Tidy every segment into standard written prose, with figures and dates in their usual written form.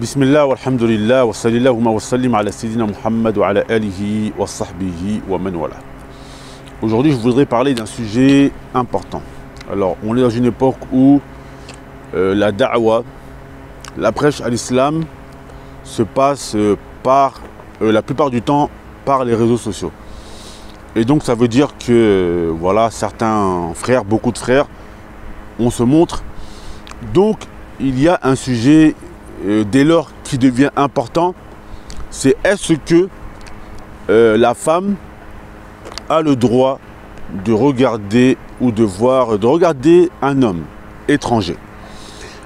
Bismillah walhamdulillah wa sallallahu wa sallim ala sayyidina Muhammad wa ala alihi wa sahbihi wa man wala. Aujourd'hui, je voudrais parler d'un sujet important. Alors, on est dans une époque où la da'wa, la prêche à l'islam se passe par, la plupart du temps, par les réseaux sociaux. Et donc, ça veut dire que, voilà, certains frères, beaucoup de frères, on se montre. Donc, il y a un sujet dès lors qui devient important, c'est est-ce que la femme a le droit de regarder ou de regarder un homme étranger.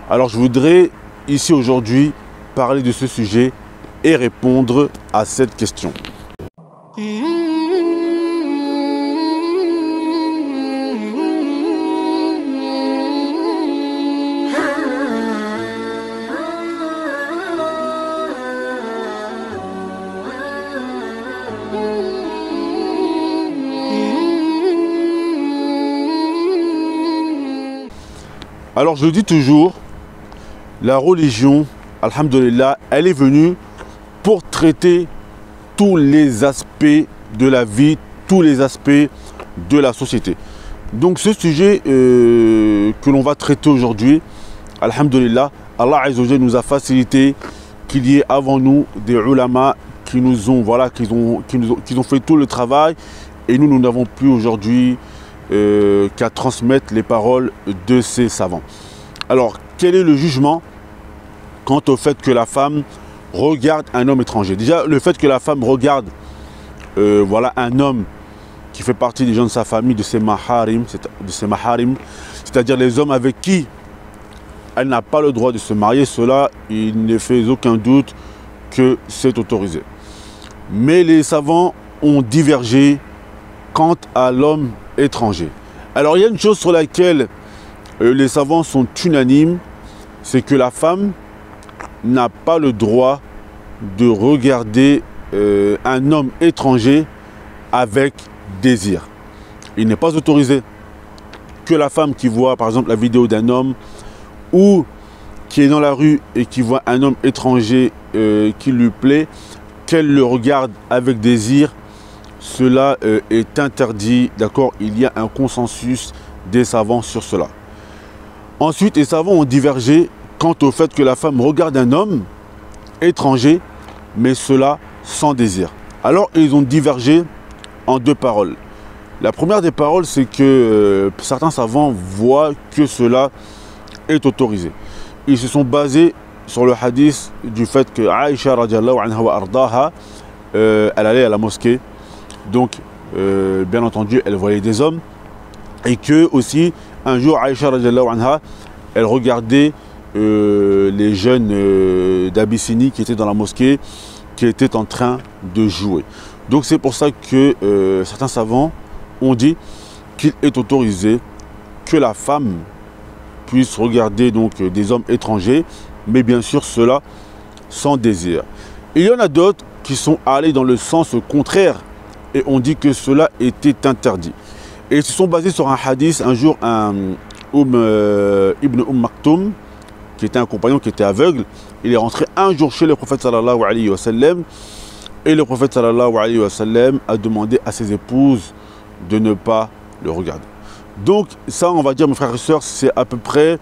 Alors je voudrais ici aujourd'hui parler de ce sujet et répondre à cette question. Alors je dis toujours, la religion, alhamdulillah, elle est venue pour traiter tous les aspects de la vie, tous les aspects de la société. Donc ce sujet que l'on va traiter aujourd'hui, alhamdulillah, Allah Azza wa Jalla nous a facilité qu'il y ait avant nous des ulama qui nous ont, voilà, qui ont fait tout le travail, et nous n'avons plus aujourd'hui qu'à transmettre les paroles de ces savants. Alors, quel est le jugement quant au fait que la femme regarde un homme étranger? Déjà, le fait que la femme regarde voilà, un homme qui fait partie des gens de sa famille, de ses maharim, c'est-à-dire les hommes avec qui elle n'a pas le droit de se marier, cela, il ne fait aucun doute que c'est autorisé. Mais les savants ont divergé quant à l'homme étranger. Alors il y a une chose sur laquelle les savants sont unanimes, c'est que la femme n'a pas le droit de regarder un homme étranger avec désir. Il n'est pas autorisé que la femme qui voit par exemple la vidéo d'un homme ou qui est dans la rue et qui voit un homme étranger qui lui plaît, qu'elle le regarde avec désir. Cela est interdit, d'accord? Il y a un consensus des savants sur cela. Ensuite, les savants ont divergé quant au fait que la femme regarde un homme étranger, mais cela sans désir. Alors, ils ont divergé en deux paroles. La première des paroles, c'est que certains savants voient que cela est autorisé. Ils se sont basés sur le hadith du fait que Aïcha radiallahu anha wa ardaha, elle allait à la mosquée. Donc, bien entendu, elle voyait des hommes. Et que aussi, un jour, Aïcha radiallahu anha, elle regardait les jeunes d'Abyssinie qui étaient dans la mosquée, qui étaient en train de jouer. Donc, c'est pour ça que certains savants ont dit qu'il est autorisé que la femme puisse regarder donc des hommes étrangers, mais bien sûr, cela sans désir. Il y en a d'autres qui sont allés dans le sens contraire et on dit que cela était interdit. Et ils se sont basés sur un hadith. Un jour, Ibn Maktoum, qui était un compagnon qui était aveugle, il est rentré un jour chez le prophète sallallahu alayhi wa sallam, et le prophète sallallahu alayhi wa sallam a demandé à ses épouses de ne pas le regarder. Donc ça, on va dire, mes frères et sœurs, c'est à peu près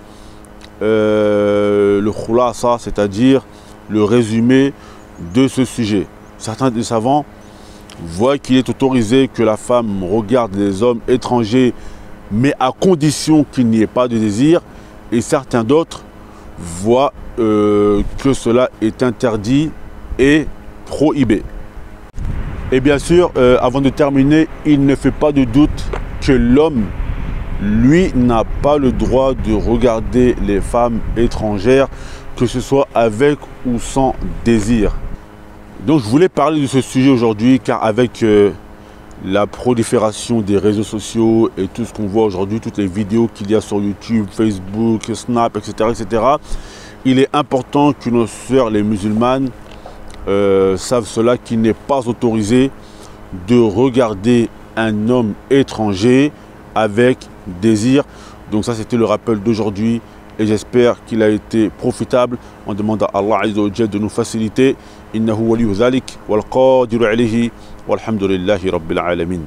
le khulasa, c'est-à-dire le résumé de ce sujet. Certains des savants voient qu'il est autorisé que la femme regarde les hommes étrangers, mais à condition qu'il n'y ait pas de désir. Et certains d'autres voient que cela est interdit et prohibé. Et bien sûr, avant de terminer, il ne fait pas de doute que l'homme, lui, n'a pas le droit de regarder les femmes étrangères, que ce soit avec ou sans désir. Donc je voulais parler de ce sujet aujourd'hui car avec la prolifération des réseaux sociaux et tout ce qu'on voit aujourd'hui, toutes les vidéos qu'il y a sur YouTube, Facebook, Snap, etc., il est important que nos sœurs les musulmanes savent cela, qu'il n'est pas autorisé de regarder un homme étranger avec désir. Donc ça, c'était le rappel d'aujourd'hui et j'espère qu'il a été profitable. On demande à Allah Azza wa Jalla de nous faciliter. Innahu waliyu dhalik wal qadiru alayhi walhamdulillahi rabbil alamin.